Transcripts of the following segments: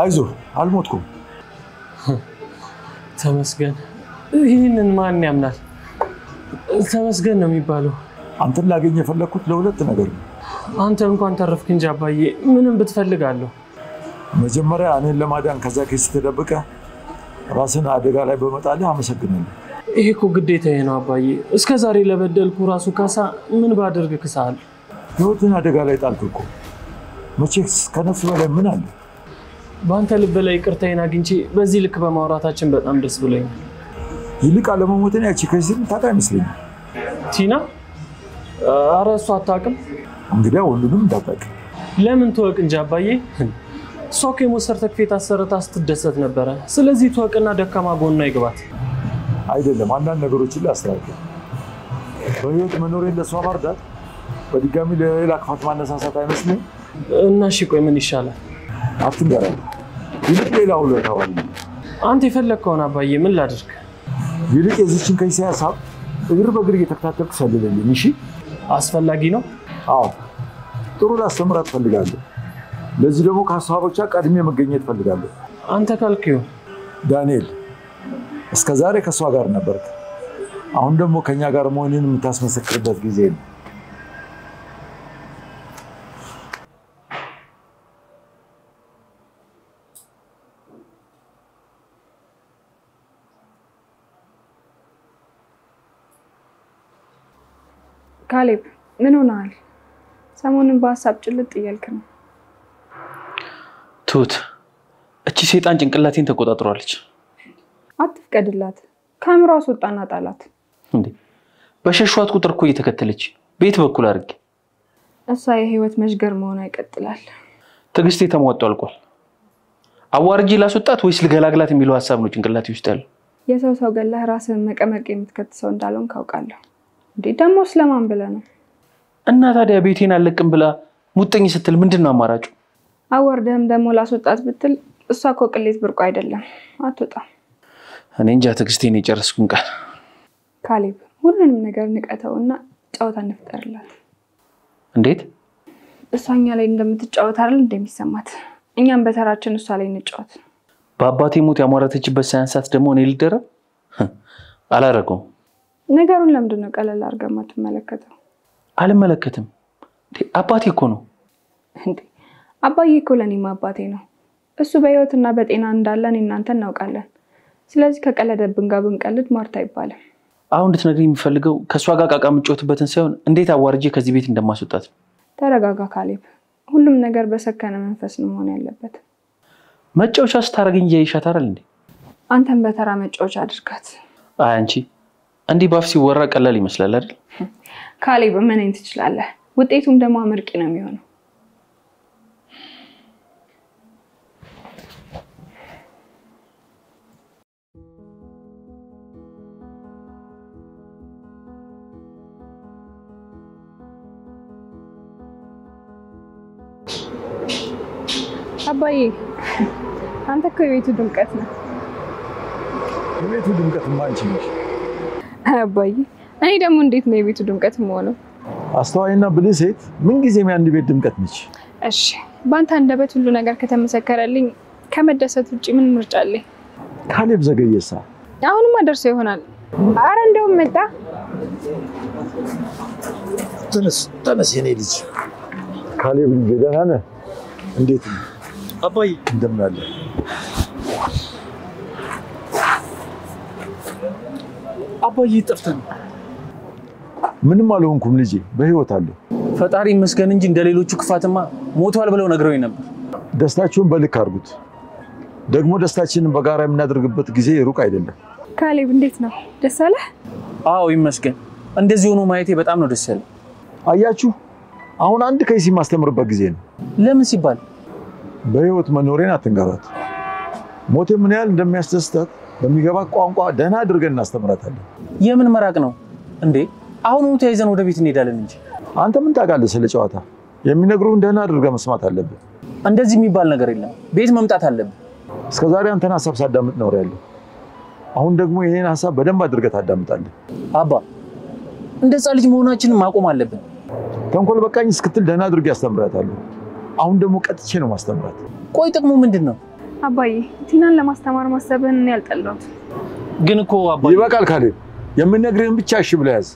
አይዞህ አልሞትኩም ተመስገን ይሄንን ማን ያምናል ተመስገን ነው የሚባለው አንተን ላገኝ የፈለኩት ለሁለት ነገር ነው አንተ እንኳን ተረፍክ እንጂ አባዬ ምንም ብትፈልጋለሁ መጀመሪያ እኔን ለማዳን ከዛ ከስ ተደብቀ ራስን አደጋ ላይ በመጣልህ አመሰግናለሁ ይሄ እኮ ግዴታዬ ነው አባዬ እስከ ዛሬ ለበደልኩ ራሱ ካሳ ምን ባደርግ ከሳል ህይወትን አደጋ ላይ ጣልኩ መቼስ ከነፍስ በላይ ምን አለ ባንተ ልብ ላይ ይቅርታዬን አግኝቼ በዚህ ልክ በማውራታችን በጣም ደስ ብሎኛል ይልቅ አለመሞቴን ያቺ ከዚህ ታውቃ አይመስለኝም ቲና አራሱ አታውቅም እንግዲህ ሁሉንም እንዳታውቅ ለምን ተወቅ እንጂ አባዬ ሶኬ ሞስተር ተክፌት አሰረታ ስትደሰት ነበር ስለዚህ ተወቅና ደካማ ጎንና ይግባት አይደለም አንዳንድ ነገሮችን ላስተካክል በህይወት መኖሬን ለሷ ማርዳት በድጋሚ ለሌላ ክፋት ማነሳሳት አይመስልም እና እሺ ቆይ ምን ይሻላል አትንገራኝ ይልቅ ሌላ ሁለታው አለ አንተ የፈለከውን አባዬ ምን ላድርግ ይልቅ የዚህችን ከይሳ ሐሳብ እግር በእግር እየተከታተልኩ ሰልልልኝ እሺ አስፈላጊ ነው አዎ ጥሩ ላስተምራት ፈልጋለሁ ለዚህ ደግሞ ከሐሳቦቿ ቀድሜ መገኘት ፈልጋለሁ አንተ ካልከው ዳንኤል እስከዛሬ ከሷ ጋር ነበርክ አሁን ደግሞ ከኛ ጋር መሆንን የምታስመሰክርበት ጊዜ ነው ካሌብ ምን ሆነሃል ሰሞኑን በሐሳብ ጭልጥ እያልክ ነው ቱት እቺ ሰይጣን ጭንቅላቴን ተቆጣጥሯለች አትፍቀድላት ካሜራ አስወጣና ጣላት እንዴ በሸሽዋት ቁጥር እኮ እየተከተለች ቤት በኩል አድርጌ እሷ የህይወት መሽገር መሆኗ ይቀጥላል ትግስቴ ተሟጧል አልቋል አዋርጂ ላስወጣት ወይስ ልገላግላት የሚለው ሐሳብ ነው ጭንቅላቴ ውስጥ ያለው የሰው ገላህ ራስን መቀመቅ የምትከተሰው እንዳልሆን ካውቃለሁ እንዴ ደሞ ስለማን ብለ ነው እና ታዲያ ቤቴን አለቅም ብላ ሙጥኝ ስትል ምንድነው አማራጩ አወርደም ደሞ ላስወጣት ብትል እሷ እኮ ቅሌት ብርቁ አይደለም አትወጣም እኔ እንጃ ትግስቴን የጨረስኩን ቃል ካሌብ ሁሉንም ነገር ንቀተውና ጫወታ እንፍጠርላት እንዴት እሷኛ ላይ እንደምትጫወት አይደል እንደሚሰማት እኛም በተራችን እሷ ላይ እንጫወት በአባቴ ሞት ያሟረተችበት ሳይንሳት ደግሞ እኔ ልደረብ አላረገውም ነገሩን ለምንድነው ቀለል አድርገህ ማትመለከተው አልመለከትም አባቴ እኮ ነው እንዴ አባዬ እኮ ለኔም አባቴ ነው እሱ በህይወትና በጤና እንዳለን እናንተ እናውቃለን ስለዚህ ከቀለደብን ጋር ብንቀልድ ማርታ ይባላል አሁን እንድትነግሪኝ የሚፈልገው ከሷ ጋር ቃቃ ምጮትበትን ሳይሆን እንዴት አዋርጄ ከዚህ ቤት እንደማስወጣት ተረጋጋ ካሌብ ሁሉም ነገር በሰከነ መንፈስ ነው መሆን ያለበት መጫወቻ ስታረግኝ ያይሻት አይደል እንዴ አንተም በተራ መጫወቻ አድርጋት አይ አንቺ እንዲህ ባፍ ሲወራ ቀላል ይመስላል አይደል ካሌብ ምን እንት ትችላለህ ውጤቱም ደግሞ አመርቂ ነው የሚሆነው አባዬ አንተ እኮ የቤቱ ድምቀት ነው የቤቱ ድምቀት ማንቺ ነሽ አባዬ እኔ ደግሞ እንዴት ነው የቤቱ ድምቀት የምሆነው አስተዋይና ብልህ ሴት ምን ጊዜም አንድ ቤት ድምቀት ነች እሺ ባንተ አንደበት ሁሉ ነገር ከተመሰከረልኝ ከመደሰት ውጪ ምን ምርጫ አለኝ ካሌብ ዘገየሳ አሁንማ ደርሶ ይሆናል አረ እንደውም መጣ ተነስ የኔ ልጅ ካሌብ ደህና ነህ እንዴት ነው አባዬ እንደምን አለ አባዬ ጠፍተን ምንም አልሆንኩም ልጄ በህይወት አለሁ ፈጣሪ ይመስገን እንጂ እንደሌሎቹ ክፋትማ ሞቷል ብለው ነግረውኝ ነበር ደስታችሁን በልክ አድርጉት ደግሞ ደስታችንን በጋራ የምናደርግበት ጊዜ ሩቅ አይደለም ካሌብ እንዴት ነው ደስ አለህ አዎ ይመስገን እንደዚህ ሆኖ ማየቴ በጣም ነው ደስ ያለው አያችሁ አሁን አንድ ከይሲ ማስተምርበት ጊዜ ነው ለምን ሲባል በህይወት መኖሬን አትንገራት ሞቴ ምን ያህል እንደሚያስደስታት በሚገባ ቋንቋ ደህና አድርገን እናስተምራታለን የምን መራቅ ነው እንዴ አሁን ሞት ያይዘን ወደ ቤት እንሄዳለን እንጂ አንተ ምን ታውቃለህ ስለ ጨዋታ የሚነግሩን ደህና አድርገህ መስማት አለብህ እንደዚህ የሚባል ነገር የለም ቤት መምጣት አለብህ እስከዛሬ አንተን ሐሳብ ሳዳምጥ ነው ያለው አሁን ደግሞ ይሄን ሐሳብ በደንብ አድርገህ ታዳምጣለህ አባ እንደዛ ልጅ መሆናችንን ማቆም አለብን ተንኮል በቃኝ እስክትል ደህና አድርገህ ያስተምራታለሁ አሁን ደግሞ ቀጥቼ ነው ማስተምራት ቆይ ጥቅሙ ምንድነው አባዬ ቲናን ለማስተማር ማሰብህን እኔ አልጠላሁት። ግን እኮ አባዬ ይበቃል ካሌብ የምነግርህን ብቻ እሺ ብለህ ያዝ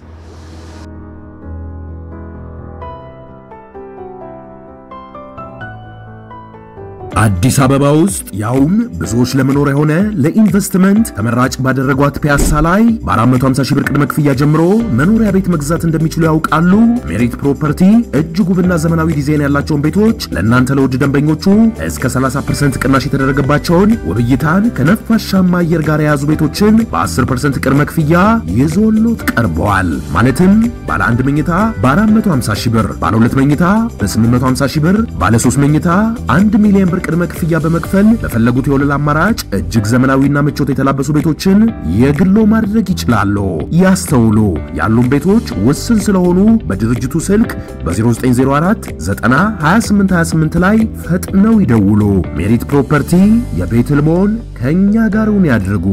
አዲስ አበባ ውስጥ ያውም ብዙዎች ለመኖር የሆነ ለኢንቨስትመንት ተመራጭ ባደረጓት ፒያሳ ላይ በ450 ሺህ ብር ቅድመ ክፍያ ጀምሮ መኖሪያ ቤት መግዛት እንደሚችሉ ያውቃሉ? ሜሪት ፕሮፐርቲ እጅግ ውብና ዘመናዊ ዲዛይን ያላቸውን ቤቶች ለእናንተ ለውድ ደንበኞቹ እስከ 30% ቅናሽ የተደረገባቸውን ውብይታን ከነፋሻማ አየር ጋር የያዙ ቤቶችን በ10% ቅድመ ክፍያ ይዞሎት ቀርበዋል። ማለትም ባለ 1 መኝታ በ450 ሺህ ብር፣ ባለ 2 መኝታ በ850 ሺህ ብር፣ ባለ 3 መኝታ 1 ሚሊዮን ብር ቅድመ ክፍያ በመክፈል በፈለጉት የወለል አማራጭ እጅግ ዘመናዊና ምቾት የተላበሱ ቤቶችን የግሎ ማድረግ ይችላሉ። ያስተውሉ፣ ያሉን ቤቶች ውስን ስለሆኑ በድርጅቱ ስልክ በ0904 90 28 28 ላይ ፈጥነው ይደውሉ። ሜሪት ፕሮፐርቲ የቤት ህልሞን ከኛ ጋርውን ያድርጉ።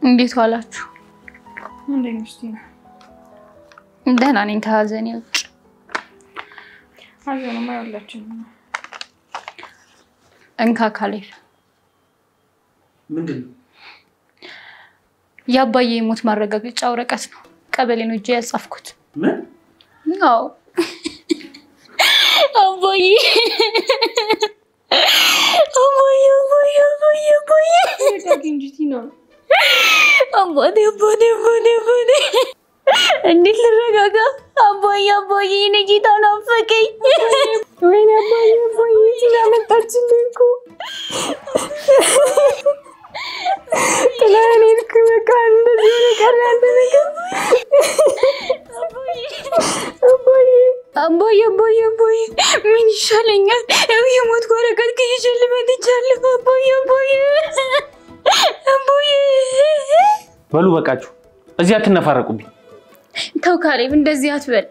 እንዴት ዋላችሁ? እንዴት ነሽ ቲና? ደህና ነኝ ከሀዘኔ ውጭ። ሀዘንማ ያላችሁ እንካ ካሌብ። ምንድነው? የአባዬ ሞት ማረጋገጫ ወረቀት ነው። ቀበሌ ነው እጄ ያጻፍኩት። ምን? አዎ አባዬ እንጂ ቲና አባቴ እንዴት ልረጋጋ? አባዬ እኔ ጌታ ናፈቀኝ። ወይኔ አባዬ ቲና መጣችልኝ እኮ ጥላዬን ሄድክ። በቃ እንደዚህ ነው ቀረ ያለ ነገር። አባዬ ምን ይሻለኛል? የሞት ወረቀት ይዤ መጥቻለሁ። አባዬ በሉ በቃችሁ፣ እዚህ አትነፋረቁብኝ። ተው ካሌብ እንደዚህ አትበል።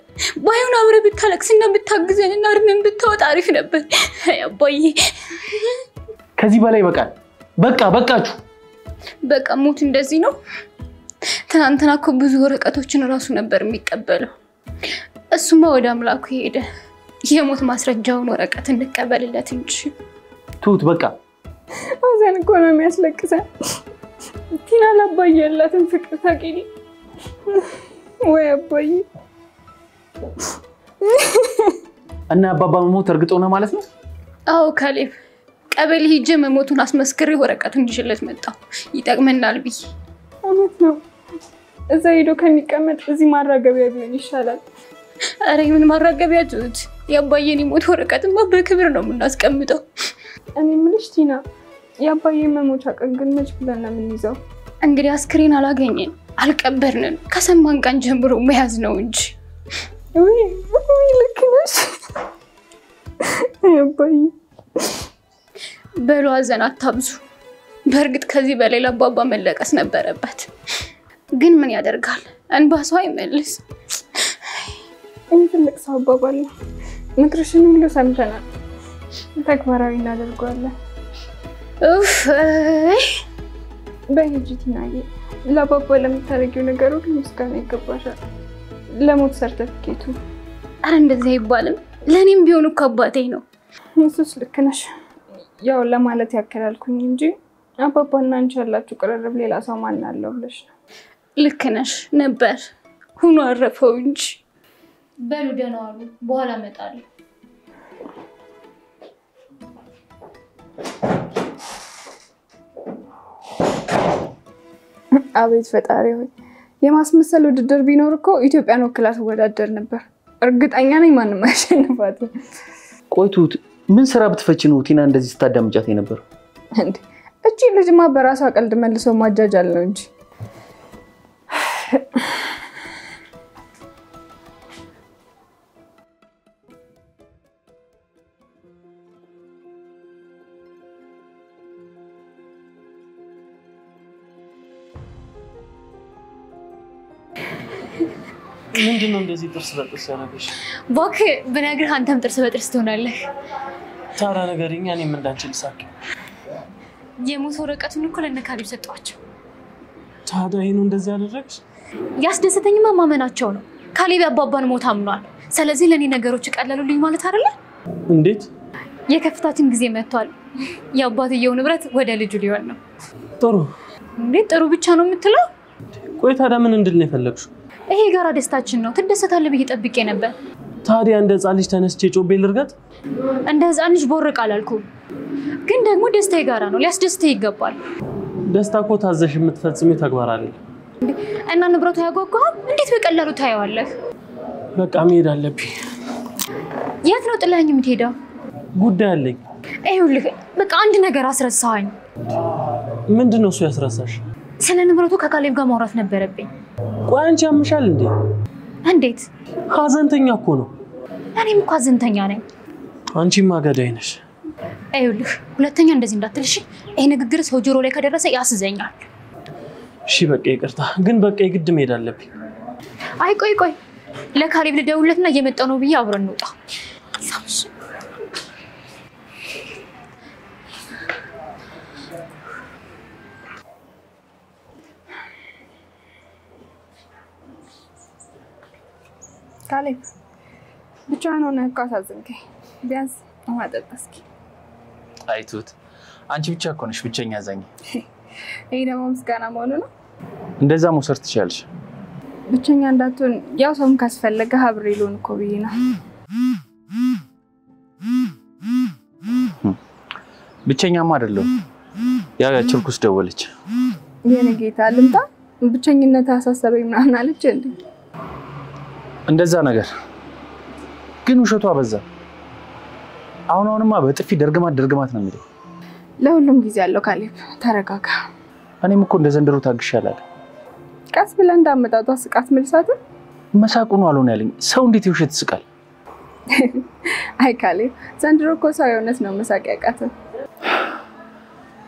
ባይሆን አብረህ ብታለቅስና ብታግዘንና እርምን ብታወጣ አሪፍ ነበር። አባዬ ከዚህ በላይ በቃል። በቃችሁ። በቃ ሞት እንደዚህ ነው። ትናንትና እኮ ብዙ ወረቀቶችን ራሱ ነበር የሚቀበለው። እሱማ ወደ አምላኩ ሄደ። የሞት ማስረጃውን ወረቀት እንቀበልለት እንጂ። ትሁት በቃ ሀዘን እኮ ነው የሚያስለቅሰን። ቲና ለአባዬ ያላትን ፍቅር ታውቂኝ ወይ አባዬ? እና አባባ መሞት እርግጥ ሆነ ማለት ነው? አዎ ካሌብ፣ ቀበሌ ሂጄ መሞቱን አስመስክሬ ወረቀቱን ይዤለት መጣሁ። ይጠቅመናል ብዬ። እውነት ነው። እዛ ሄዶ ከሚቀመጥ እዚህ ማራገቢያ ቢሆን ይሻላል። አረ ምን ማራገቢያ ትሁት? የአባዬን ሞት ወረቀትማ በክብር ነው የምናስቀምጠው። እኔ የምልሽ ቲና፣ የአባዬ መሞቻ ቀን ግን መች ብለን ነው የምንይዘው? እንግዲህ አስክሬን አላገኘን አልቀበርንም። ከሰማን ቀን ጀምሮ መያዝ ነው እንጂ። ወይ ልክ ነሽ አባዬ። በሉ ሀዘን አታብዙ። በእርግጥ ከዚህ በላይ ለአባባ መለቀስ ነበረበት፣ ግን ምን ያደርጋል እንባ ሰው አይመልስ። እኔ ትልቅ ሰው አባባል ነው። ምክርሽን ሁሉ ሰምተናል፣ ተግባራዊ እናደርገዋለን። ኡፍ በሂጂ ቲናዬ፣ ለአባባ ለምታደርጊው ነገር ሁሉ ምስጋና ይገባሻል። ለሞት ሰርተፊኬቱ አረ እንደዚህ አይባልም። ለኔም ቢሆን እኮ አባቴ ነው። እሱስ ልክ ነሽ። ያው ለማለት ያከላልኩኝ እንጂ አባባና አንቺ ያላችሁ ቅርርብ ሌላ ሰው ማን አለው ብለሽ ነው። ልክ ነሽ ነበር ሁኖ አረፈው እንጂ። በሉ ደህና ዋሉ፣ በኋላ እመጣለሁ። አቤት ፈጣሪ ሆይ፣ የማስመሰል ውድድር ቢኖር እኮ ኢትዮጵያን ወክላ ትወዳደር ነበር። እርግጠኛ ነኝ ማንም አያሸንፋትም። ቆይ ትሁት፣ ምን ስራ ብትፈቺ ነው ቲና እንደዚህ ስታዳምጫት የነበረው? እንዴ እቺ ልጅማ በራሷ ቀልድ መልሶ ማጃጃል ነው እንጂ። ምንድነው እንደዚህ ጥርስ በጥርስ ያደረገሽ? እባክህ ብነግርህ አንተም ጥርስ በጥርስ ትሆናለህ። ታዲያ ነገርኛ፣ እኔም እንዳንቺ ልሳቅ። የሞት ወረቀቱን እኮ ለእነ ካሌብ ሰጠኋቸው። ታዲያ ይሄን እንደዚህ ያደረግሽ? ያስደሰተኝማ ማመናቸው ነው። ካሌብ አባባን ሞት አምኗል። ስለዚህ ለኔ ነገሮች ቀለሉልኝ ማለት አይደለ? እንዴት? የከፍታችን ጊዜ መጥቷል። የአባትየው ንብረት ወደ ልጁ ሊሆን ነው። ጥሩ። እንዴት ጥሩ ብቻ ነው የምትለው? ቆይ ታዲያ ምን እንድል ነው የፈለግሽው? ይሄ ጋራ ደስታችን ነው። ትደሰታለህ ብዬ ጠብቄ ነበር። ታዲያ እንደ ሕፃን ልጅ ተነስቼ ጮቤ ልርገጥ? እንደ ሕፃን ልጅ ቦርቅ አላልኩም። ግን ደግሞ ደስታ ጋራ ነው። ሊያስደስተህ ይገባል። ደስታ እኮ ታዘሽ የምትፈጽሚው ተግባር አይደለም። እና ንብረቱ ያጓጓል። እንዴት በቀላሉ ታየዋለህ? በቃ መሄድ አለብኝ። የት ነው ጥለኸኝ የምትሄደው? ጉዳይ አለኝ። ይኸውልህ በቃ አንድ ነገር አስረሳኸኝ። ምንድነው እሱ ያስረሳሽ? ስለ ንብረቱ ከካሌብ ጋር ማውራት ነበረብኝ። ቆይ አንቺ ያምሻል እንዴ? እንዴት? ሀዘንተኛ እኮ ነው። እኔም እኮ ሀዘንተኛ ነኝ። አንቺማ ገዳይ ነሽ። ይኸውልህ ሁለተኛ እንደዚህ እንዳትልሽ። ይሄ ንግግር ሰው ጆሮ ላይ ከደረሰ ያስዘኛል። እሺ በቃ ይቅርታ፣ ግን በቃ የግድ መሄድ አለብኝ። አይ ቆይ ለካሌብ ልደውልለትና እየመጣሁ ነው ብዬ አብረን እንውጣ። ካሌብ ብቻህን ሆነህ እኮ አሳዘንከኝ። ቢያንስ ውሃ ጠጣ እስኪ። አይቱት አንቺ ብቻ እኮ ነሽ ብቸኛ አዛኝ። ይሄ ደግሞ ምስጋና መሆኑ ነው። እንደዛ መውሰድ ትችያለሽ። ብቸኛ እንዳትሆን ያው ሰውም ካስፈለገ አብሬ ልሆን እኮ ብዬ ነው። ብቸኛማ አይደለሁም። ያው ያችልኩስ ደወለች። የኔ ጌታ ልምጣ ብቸኝነት አሳሰበኝ ምናምን አለች እንዴ? እንደዛ ነገር ግን ውሸቷ በዛ። አሁንማ በጥፊ ደርግማት ነው የሚለው። ለሁሉም ጊዜ አለው ካሌብ፣ ተረጋጋ። እኔም እኮ እንደ ዘንድሮ ታግሻለሁ። ቀስ ብለን እንዳመጣጧ ስቃት መልሳት መሳቁ ነው አልሆነ ያለኝ። ሰው እንዴት ይውሸት ይስቃል? አይ ካሌብ ዘንድሮ እኮ ሰው የሆነስ ነው መሳቅ ያቃተው።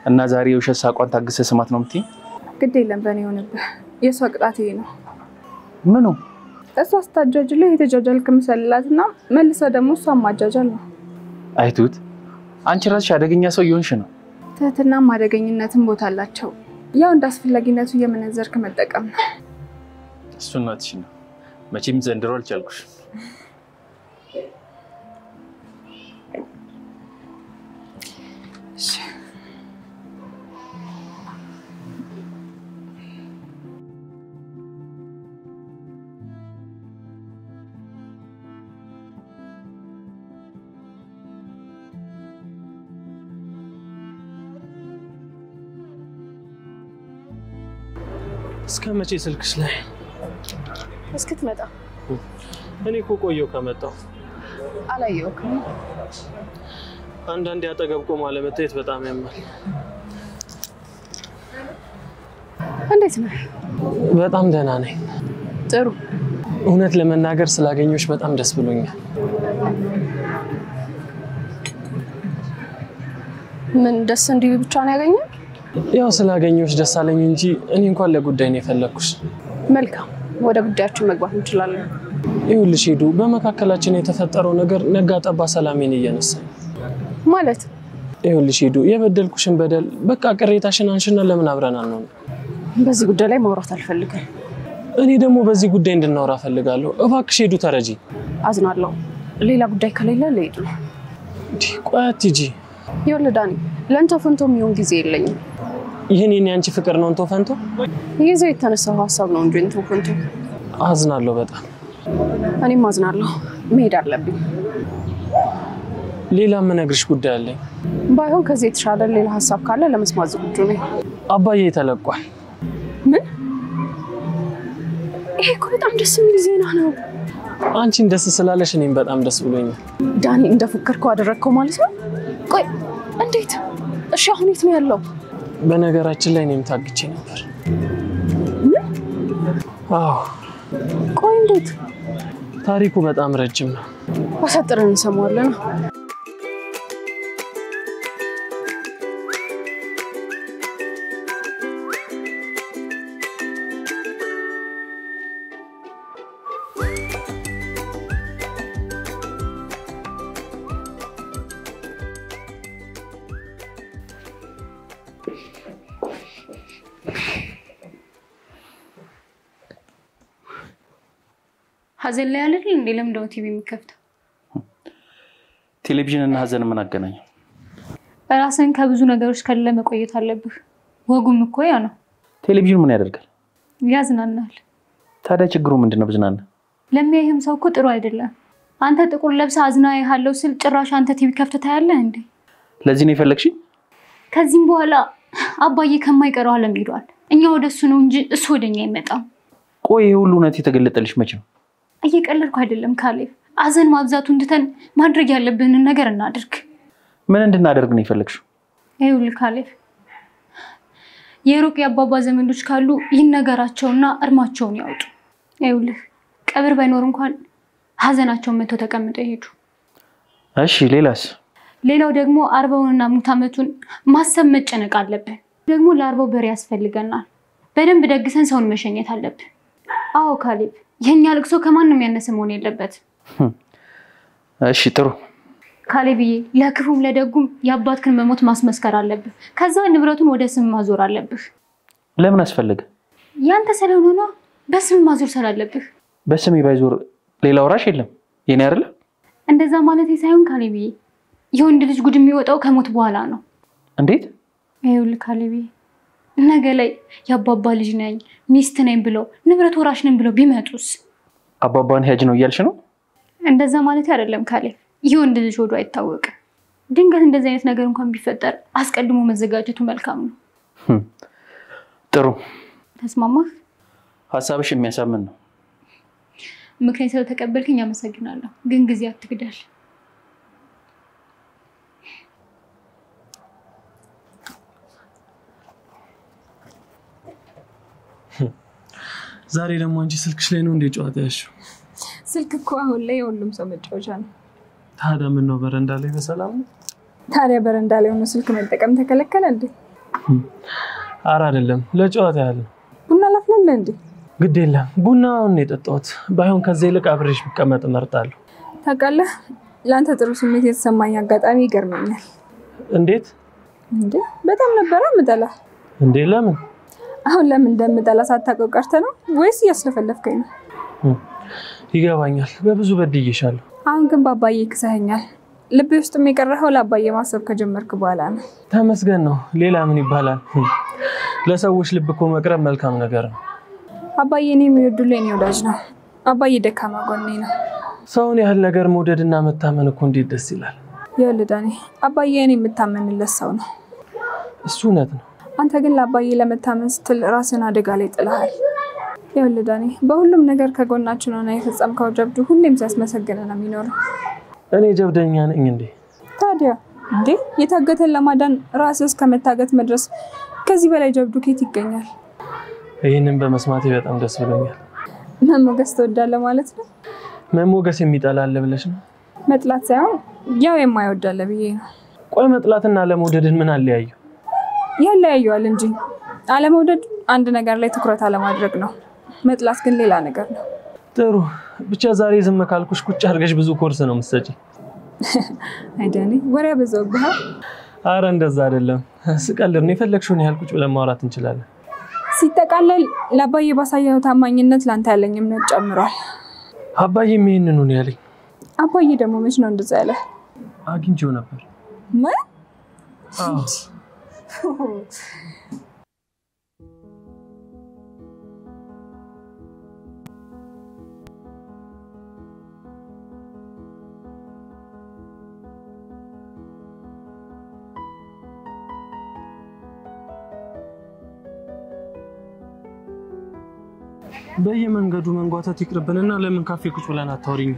እና ዛሬ የውሸት ሳቋን ታግሰ ስማት ነው የምትይ? ግድ የለም በእኔ ሆነብህ። የሷ ቅጣት ይሄ ነው። ምኑ? እሷ ስታጃጅልህ የተጃጃልክ መሰላትና መልሰ ደግሞ እሷ ማጃጃል ነው። አይቱት አንቺ ራስሽ አደገኛ ሰው እየሆንሽ ነው። ትህትናም አደገኝነትም ቦታ አላቸው። ያው እንዳስፈላጊነቱ እየመነዘርክ መጠቀም ነው። እሱን ነው ትሽና መቼም ዘንድሮ አልቻልኩሽ። እስከ መቼ ስልክሽ ላይ? እስክትመጣ። እኔ እኮ ቆየሁ ከመጣሁ። አላየሁክም። አንዳንዴ አጠገብ ቆሞ አለመታየት በጣም ያማል። እንዴት ነህ? በጣም ደህና ነኝ። ጥሩ። እውነት ለመናገር ስላገኘሁሽ በጣም ደስ ብሎኛል። ምን ደስ እንዲል ብቻ ነው ያገኘው? ያው ስላገኘሁሽ ደስ አለኝ እንጂ እኔ እንኳን ለጉዳይ ነው የፈለኩሽ። መልካም፣ ወደ ጉዳያችን መግባት እንችላለን። ይኸውልሽ ሄዱ፣ በመካከላችን የተፈጠረው ነገር ነጋ ጠባ ሰላሜን እየነሳኝ ማለት። ይኸውልሽ ሄዱ፣ የበደልኩሽን በደል በቃ ቅሬታሽን አንሽና ለምን አብረን አንሆንም? በዚህ ጉዳይ ላይ ማውራት አልፈልግም። እኔ ደግሞ በዚህ ጉዳይ እንድናወራ ፈልጋለሁ። እባክሽ ሄዱ ተረጂ። አዝናለሁ። ሌላ ጉዳይ ከሌለ ልሄድ ነው። ቆይ አትሂጂ። ይኸውልህ ዳኒ፣ ለእንቶ ፈንቶ የሚሆን ጊዜ የለኝም። ይህን የአንቺ ፍቅር ነው እንቶ ፈንቶ? ይዘው የተነሳው ሀሳብ ነው እንጂ እንቶ ፈንቶ። አዝናለሁ በጣም። እኔም አዝናለሁ። መሄድ አለብኝ። ሌላ የምነግርሽ ጉዳይ አለኝ። ባይሆን ከዚህ የተሻለ ሌላ ሀሳብ ካለ ለመስማት ዝግጁ ነኝ። አባዬ ተለቋል። ምን? ይሄ እኮ በጣም ደስ የሚል ዜና ነው። አንቺን ደስ ስላለሽ እኔም በጣም ደስ ብሎኛል። ዳኒ እንደፎከርከው አደረግከው ማለት ነው? ቆይ እንዴት? እሺ አሁን የት ነው ያለው? በነገራችን ላይ እኔም ታግቼ ነበር። አዎ። ቆይ እንዴት? ታሪኩ በጣም ረጅም ነው። አሳጥረን እንሰማዋለን። ሀዘን ላይ አይደል እንዴ ለምንድነው ቲቪ የሚከፍተው? ቴሌቪዥን እና ሀዘን ምን አገናኘው? ራስን ከብዙ ነገሮች ከሌለ መቆየት አለብህ። ወጉም እኮ ያ ነው። ቴሌቪዥን ምን ያደርጋል? ያዝናናል። ታዲያ ችግሩ ምንድነው? ብዝናና ለሚያይህም ሰው እኮ ጥሩ አይደለም። አንተ ጥቁር ለብሰህ አዝና ያለው ስል ጭራሽ አንተ ቲቪ ከፍተህ ታያለህ እንዴ? ለዚህ ነው የፈለግሽኝ? ከዚህም በኋላ አባዬ ከማይቀረው ዓለም ሄዷል። እኛ ወደሱ ነው እንጂ እሱ ወደኛ አይመጣም። ቆይ ይሄ ሁሉ እውነት የተገለጠልሽ መቼ ነው? እየቀለድኩ አይደለም ካሌብ። አዘን ማብዛቱን ትተን ማድረግ ያለብንን ነገር እናድርግ። ምን እንድናደርግ ነው የፈለግሽው? ይኸውልህ ካሌብ፣ የሩቅ የአባባ ዘመዶች ካሉ ይነገራቸውና እርማቸውን ያውጡ። ይኸውልህ ቀብር ባይኖር እንኳን ሀዘናቸውን መተው ተቀምጠው ይሄዱ። እሺ ሌላስ? ሌላው ደግሞ 40ና ሙት ዓመቱን ማሰብ መጨነቅ አለብን። ደግሞ ለ40 በሬ ያስፈልገናል። በደንብ ደግሰን ሰውን መሸኘት አለብን። አዎ ካሌብ፣ የኛ ልቅሶ ከማንም ያነሰ መሆን የለበትም። እሺ ጥሩ ካሌብዬ፣ ለክፉም ለደጉም የአባትክን መሞት ማስመስከር አለብህ። ከዛ ንብረቱን ወደ ስም ማዞር አለብህ። ለምን አስፈልገ? ያንተ ስለሆነ ነው በስም ማዞር ስላለብህ። በስሜ ባይዞር ሌላ ወራሽ የለም የኔ አይደለ? እንደዛ ማለት ሳይሆን ካሌብዬ፣ የወንድ ልጅ ጉድ የሚወጣው ከሞት በኋላ ነው። እንዴት? ይኸውልህ ካሌብዬ፣ ነገ ላይ የአባባ ልጅ ነኝ ሚስት ነኝ ብለው ንብረት ወራሽ ነኝ ብለው ቢመጡስ? አባባን ሄጅ ነው እያልሽ ነው? እንደዛ ማለት አይደለም ካሌብ። የወንድ ልጅ ወዱ አይታወቅም። ድንገት እንደዚህ አይነት ነገር እንኳን ቢፈጠር አስቀድሞ መዘጋጀቱ መልካም ነው። ጥሩ ተስማማህ? ሐሳብሽ የሚያሳምን ነው። ምክንያት ስለተቀበልከኝ አመሰግናለሁ። ግን ጊዜ አትግደል። ዛሬ ደግሞ አንቺ ስልክሽ ላይ ነው እንደ ጨዋታ ያልሽው? ስልክ እኮ አሁን ላይ የሁሉም ሰው መጫወቻ ነው። ታዲያ ምን ነው በረንዳ ላይ በሰላም ነው? ታዲያ በረንዳ ላይ ሆኖ ስልክ መጠቀም ተከለከለ እንዴ? ኧረ አይደለም፣ ለጨዋታ ያህል ነው። ቡና ላፍላለህ እንዴ? ግድ የለም፣ ቡናውን የጠጣሁት። ባይሆን ከዚህ ይልቅ አብሬሽ ብቀመጥ እመርጣለሁ። ታውቃለህ፣ ለአንተ ጥሩ ስሜት የተሰማኝ አጋጣሚ ይገርመኛል። እንዴት? እንዴ በጣም ነበረ የምጠላ። እንዴ ለምን? አሁን ለምን እንደምጠላ ሳታውቀው ቀርተህ ነው ወይስ እያስለፈለፍከኝ ነው? ይገባኛል፣ በብዙ በድዬሻለሁ። አሁን ግን ባባዬ ክሰኸኛል። ልቤ ውስጥ የቀረኸው ለአባዬ ማሰብ ከጀመርክ በኋላ ነው። ተመስገን ነው። ሌላ ምን ይባላል? ለሰዎች ልብ እኮ መቅረብ መልካም ነገር ነው። አባዬ እኔ የሚወዱልኝ የኔ ወዳጅ ነው። አባዬ ደካማ ጎኔ ነው። ሰውን ያህል ነገር መውደድና መታመን እኮ እንዴት ደስ ይላል። ይኸውልህ ዳኒ፣ አባዬ እኔ የምታመንለት ሰው ነው። እሱ እውነት ነው። አንተ ግን ለአባዬ ለመታመን ስትል ራስን አደጋ ላይ ጥለሃል። ይኸውልህ ዳኒ፣ በሁሉም ነገር ከጎናችን ሆነ የፈጸምከው ጀብዱ ሁሌም ሲያስመሰግን ነው የሚኖረው። እኔ ጀብደኛ ነኝ እንዴ? ታዲያ እንዴ የታገተን ለማዳን ራስህ እስከ መታገት መድረስ ከዚህ በላይ ጀብዱ ከየት ይገኛል? ይህንን በመስማቴ በጣም ደስ ብሎኛል። መሞገስ ትወዳለህ ማለት ነው? መሞገስ የሚጠላል ብለሽ ነው? መጥላት ሳይሆን ያው የማይወዳለ ብዬ ነው። ቆይ መጥላትና አለመውደድን ምን አለያየው? ያለያየዋል እንጂ አለመውደድ አንድ ነገር ላይ ትኩረት አለማድረግ ነው። መጥላት ግን ሌላ ነገር ነው። ጥሩ ብቻ ዛሬ ዝም ካልኩሽ ቁጭ አድርገሽ ብዙ ኮርስ ነው የምትሰጪኝ። አይደኒ ወሬ በዛውብህ። አረ እንደዛ አይደለም፣ ስቀልድ ነው። የፈለግሽውን ያህል ቁጭ ብለን ማውራት እንችላለን። ሲጠቃለል ለአባዬ ባሳየው ታማኝነት ላንተ ያለኝ እምነት ጨምሯል። አባዬም ይሄንን ነው ያለኝ። አባዬ ደግሞ መች ነው እንደዛ ያለ? አግኝቼው ነበር። ምን? አዎ በየመንገዱ መንጓታት ይቅርብንና ለምን ካፌ ቁጭ ብለን አታወሪኝ?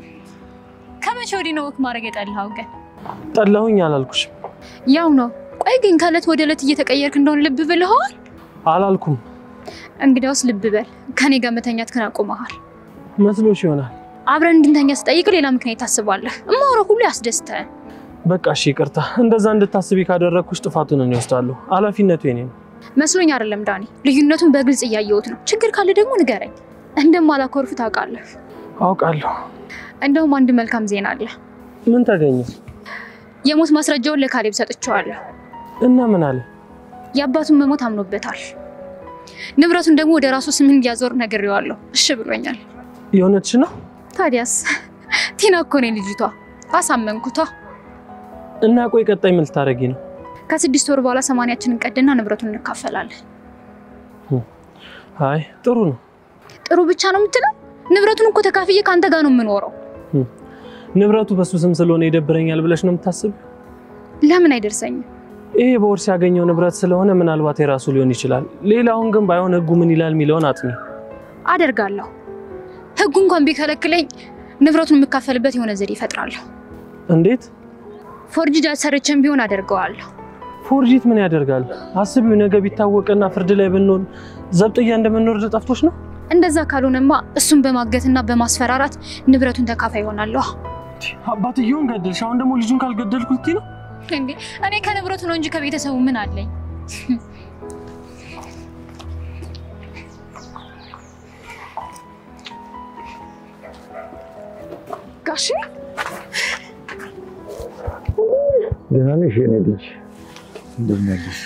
ከመቼ ወዲህ ነው ወክ ማድረግ የጠላኸው? ግን ጠላሁኝ አላልኩሽ? ያው ነው። ቆይ ግን ከእለት ወደ እለት እየተቀየርክ እንደሆነ ልብ ብለሃል? አላልኩም። እንግዲያውስ ልብ በል። ከኔ ጋር መተኛት ከን አቆመሃል። መስሎሽ ይሆናል። አብረን እንድንተኛ ስጠይቅ ሌላ ምክንያት ታስባለህ። እማወራው ሁሉ ያስደስተህ። በቃ እሺ ይቅርታ። እንደዛ እንድታስቢ ካደረኩሽ ጥፋቱን እኔ ወስዳለሁ። ኃላፊነቱ የኔ ነው። መስሎኝ አይደለም ዳኒ፣ ልዩነቱን በግልጽ እያየሁት ነው። ችግር ካለ ደግሞ ንገረኝ። እንደማላኮርፍ ታውቃለህ። አውቃለሁ። እንደውም አንድ መልካም ዜና አለ። ምን ተገኘ? የሞት ማስረጃውን ለካሌብ ሰጥቼዋለሁ። እና ምን አለ? የአባቱን መሞት አምኖበታል። ንብረቱን ደግሞ ወደ ራሱ ስም እንዲያዞር ነግሬዋለሁ። እሺ ብሎኛል። የእውነትሽ ነው? ታዲያስ ቲና እኮ ነው ልጅቷ አሳመንኩታ እና ቆይ ቀጣይ ምን ልታረጊ ነው ከ6 ወር በኋላ 80ችንን ቀድና ንብረቱን እንካፈላለን አይ ጥሩ ነው ጥሩ ብቻ ነው የምትለው ንብረቱን እኮ ተካፍዬ ካንተ ጋር ነው የምኖረው ንብረቱ በሱ ስም ስለሆነ ይደብረኛል ብለሽ ነው የምታስብ ለምን አይደርሰኝም ይሄ በወርስ ያገኘው ንብረት ስለሆነ ምናልባት የራሱ ሊሆን ይችላል ሌላውን ግን ባይሆን ህጉ ምን ይላል ሚሊዮን አጥኒ አደርጋለሁ ህጉ እንኳን ቢከለክለኝ ንብረቱን የምካፈልበት የሆነ ዘዴ ይፈጥራለሁ እንዴት ፎርጅድ አሰርቼም ቢሆን አደርጋለሁ ፎርጂት ምን ያደርጋል አስቢው ነገ ቢታወቅና ፍርድ ላይ ብንሆን ዘብጥያ እንደምንወርድ ጠፍቶሽ ነው እንደዛ ካልሆነማ እሱን በማገትና በማስፈራራት ንብረቱን ተካፋይ ይሆናለሁ አባትየውን ገደልሽ አሁን ደግሞ ልጁን ካልገደልኩት ነው እንዴ እኔ ከንብረቱ ነው እንጂ ከቤተሰቡ ምን አለኝ ጋሽ ደህና ነሽ የኔ ልጅ እንደምን ነሽ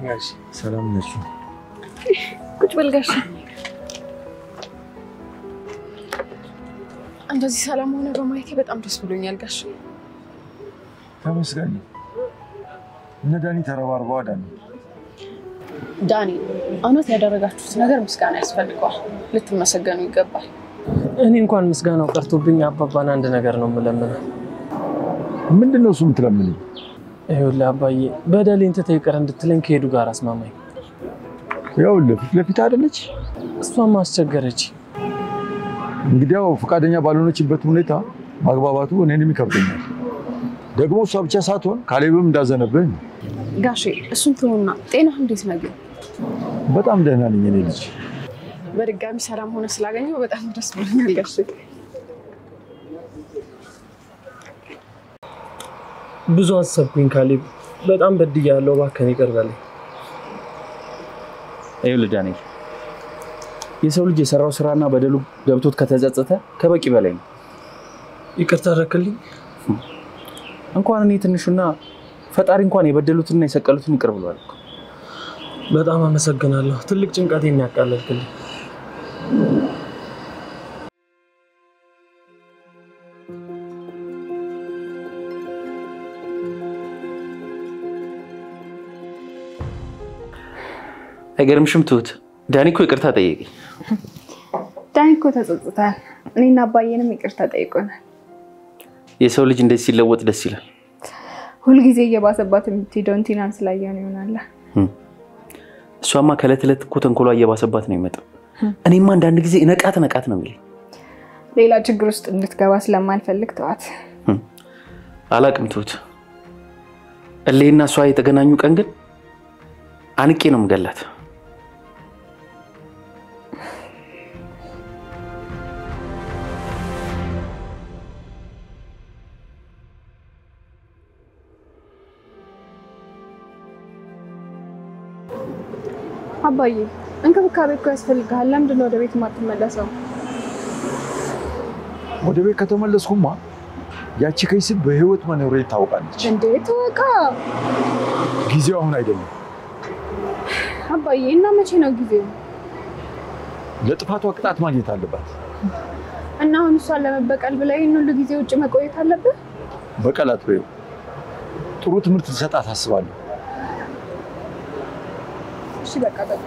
ጋሽ ሰላም ነሽ ቁጭ በል ጋሽ እንደዚህ ሰላም ሆነ በማየቴ በጣም ደስ ብሎኛል ጋሽ ተመስገን እነ ዳኒ ተረባርበው አዳኑ ዳኒ አናት ያደረጋችሁት ነገር ምስጋና ያስፈልገዋል ልትመሰገኑ ይገባል እኔ እንኳን ምስጋናው ቀርቶብኝ አባባን አንድ ነገር ነው የምለምነው ምንድነው እሱ የምትለምነኝ ይኸውልህ አባዬ በደሌን ትተህ ይቅር እንድትለኝ ከሄዱ ጋር አስማማኝ ይኸውልህ ፊት ለፊት አይደለች እሷም አስቸገረች እንግዲያው ፈቃደኛ ባልሆነችበት ሁኔታ ማግባባቱ እኔንም ይከብደኛል ደግሞ እሷ ብቻ ሳትሆን ካሌብም እንዳዘነብኝ ጋሼ እሱን ተውና ጤና እንዴት ነው በጣም ደህና ነኝ እኔ ልጅ በድጋሚ ሰላም ሆነ ስላገኘው በጣም ደስ ብሎኛል ጋሼ ብዙ አሰብኩኝ ካሌብ በጣም በድያለሁ እባክህ ይቅር በለኝ ይኸውልህ ዳንኤል የሰው ልጅ የሰራው ስራና በደሉ ገብቶት ከተጸጸተ ከበቂ በላይ ነው ይቅርታ አደረክልኝ እንኳን እኔ ትንሹና ፈጣሪ እንኳን የበደሉትና የሰቀሉትን ይቅር ብሏል በጣም አመሰግናለሁ ትልቅ ጭንቀቴን ያቃለልክልኝ አይገርምሽም ትሁት ዳኒ እኮ ይቅርታ ጠየቀኝ ዳኒ እኮ ተጸጽቷል እኔና አባዬንም ይቅርታ ጠይቆናል የሰው ልጅ እንደዚህ ሲለወጥ ደስ ይላል ሁሉ ጊዜ እየባሰባት የምትሄደው ቲናን ስላየን ይሆናል እሷማ ከለት ለት እኮ ተንኮሏ እየባሰባት ነው የሚመጣው እኔማ አንዳንድ ጊዜ ነቃት ነው የሚለኝ ሌላ ችግር ውስጥ እንድትገባ ስለማልፈልግ ተዋት አላቅም ትሁት እሌና እሷ የተገናኙ ቀን ግን አንቄ ነው የምገላት አባዬ እንክብካቤ እኮ ያስፈልጋል ለምንድን ነው ወደ ቤት ማትመለሰው ወደ ቤት ከተመለስኩማ ያቺ ከይስ በህይወት መኖር ታውቃለች እንዴት ወቃ ጊዜው አሁን አይደለም አባዬ እና መቼ ነው ጊዜው ለጥፋቷ ቅጣት ማግኘት አለባት እና አሁን እሷን ለመበቀል ብለህ ሁሉ ጊዜ ውጭ መቆየት አለብህ በቀላት ወይ ጥሩ ትምህርት ልሰጣት አስባለሁ እሺ በቃ በቃ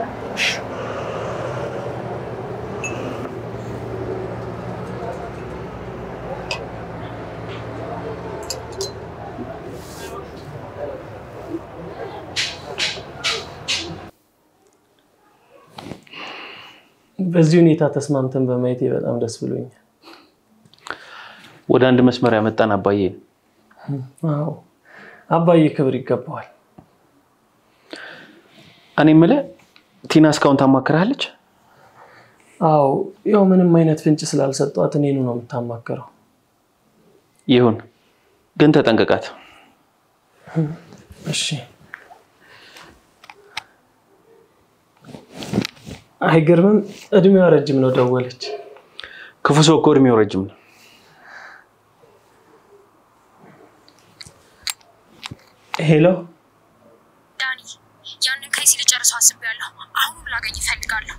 በዚህ ሁኔታ ተስማምተን በማየቴ በጣም ደስ ብሎኛል ወደ አንድ መስመር ያመጣን አባዬ አዎ አባዬ ክብር ይገባዋል እኔ የምልህ ቲና እስካሁን ታማክራለች አዎ ያው ምንም አይነት ፍንጭ ስላልሰጧት እኔኑ ነው የምታማከረው ይሁን ግን ተጠንቀቃት እሺ አይገርምም እድሜዋ ረጅም ነው ደወለች ክፉ ሰው እኮ እድሜው ረጅም ነው ሄሎ ዳኒ ያንን ከይሲ ልጨርሰው አስቤያለሁ አሁን ላገኝ እፈልጋለሁ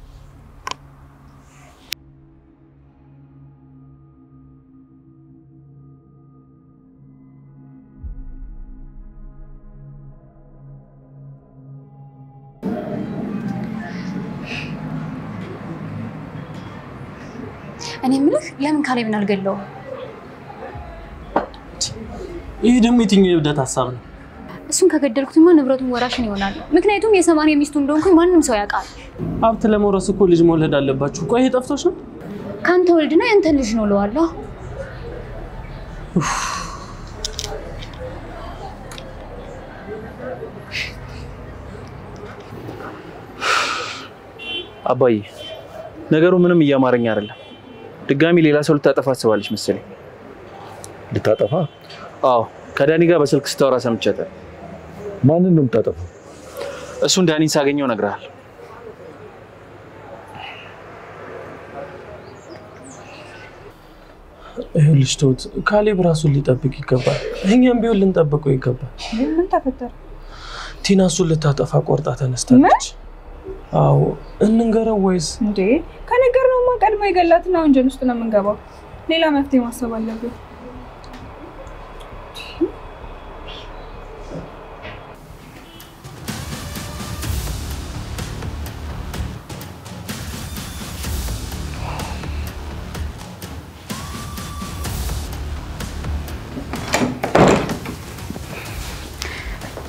እኔ ምልህ ለምን ካሌብን አልገለው? ይሄ ደግሞ የትኛው የብደት ሐሳብ ነው? እሱን ከገደልኩትማ ንብረቱን ወራሽን ይሆናል። ምክንያቱም የ80 ሚስቱ እንደሆንኩኝ ማንንም ሰው ያውቃል። ሀብት ለመውረስ እኮ ልጅ መውለድ አለባችሁ። ቆይ ይሄ ጠፍቶሽ ነው? ካንተ ወልድና ያንተ ልጅ ነው ለዋለሁ። አባዬ ነገሩ ምንም እያማረኝ አይደለም። ድጋሚ ሌላ ሰው ልታጠፋ አስባለች መሰለኝ። ልታጠፋ? አዎ ከዳኒ ጋር በስልክ ስታወራ ሰምቻለሁ። ማንን ነው የምታጠፋው? እሱን ዳኒን ሳገኘው ነግራል። ይኸውልሽ ተውት፣ ካሌብ ራሱን ሊጠብቅ ይገባል። እኛም ቢሆን ልንጠብቀው ይገባል። ምን ተፈጠረ? ቲና እሱን ልታጠፋ ቆርጣ ተነስታለች። አዎ እንንገረው ወይስ? እንዴ ከነገርነውማ ቀድሞ ይገላትና ወንጀል ውስጥ ነው የምንገባው። ሌላ መፍትሄ ማሰብ አለብን።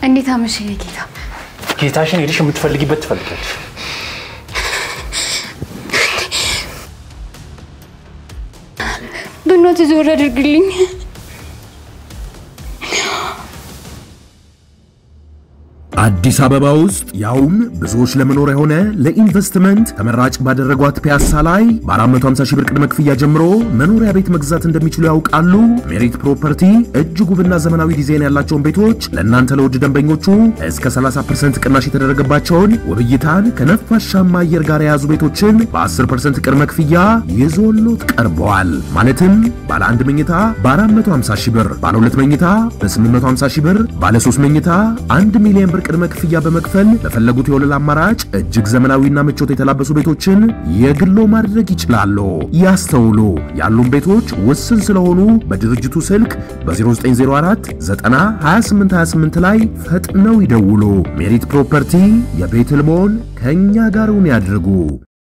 እንዴት አመሸህ ጌታ? ጌታሽን ሄድሽ የምትፈልጊበት ትፈልጊያለሽ። በእናትህ ዞር አድርግልኝ። አዲስ አበባ ውስጥ ያውም ብዙዎች ለመኖር የሆነ ለኢንቨስትመንት ተመራጭ ባደረጓት ፒያሳ ላይ በ450 ሺህ ብር ቅድመ ክፍያ ጀምሮ መኖሪያ ቤት መግዛት እንደሚችሉ ያውቃሉ? ሜሪት ፕሮፐርቲ እጅግ ውብና ዘመናዊ ዲዛይን ያላቸውን ቤቶች ለእናንተ ለውድ ደንበኞቹ እስከ 30% ቅናሽ የተደረገባቸውን ውብ እይታን ከነፋሻማ አየር ጋር የያዙ ቤቶችን በ10% ቅድመ ክፍያ ይዞሎት ቀርበዋል። ማለትም ባለ 1 መኝታ በ450 ሺህ ብር፣ ባለ 2 መኝታ በ850 ሺህ ብር፣ ባለ 3 መኝታ 1 ሚሊዮን ብር ቅድመ ክፍያ በመክፈል ለፈለጉት የወለል አማራጭ እጅግ ዘመናዊና ምቾት የተላበሱ ቤቶችን የግሎ ማድረግ ይችላሉ። ያስተውሉ፣ ያሉን ቤቶች ውስን ስለሆኑ በድርጅቱ ስልክ በ0904 90 2828 ላይ ፈጥነው ይደውሉ። ሜሪት ፕሮፐርቲ የቤት ህልሞን ከኛ ጋር ያድርጉ።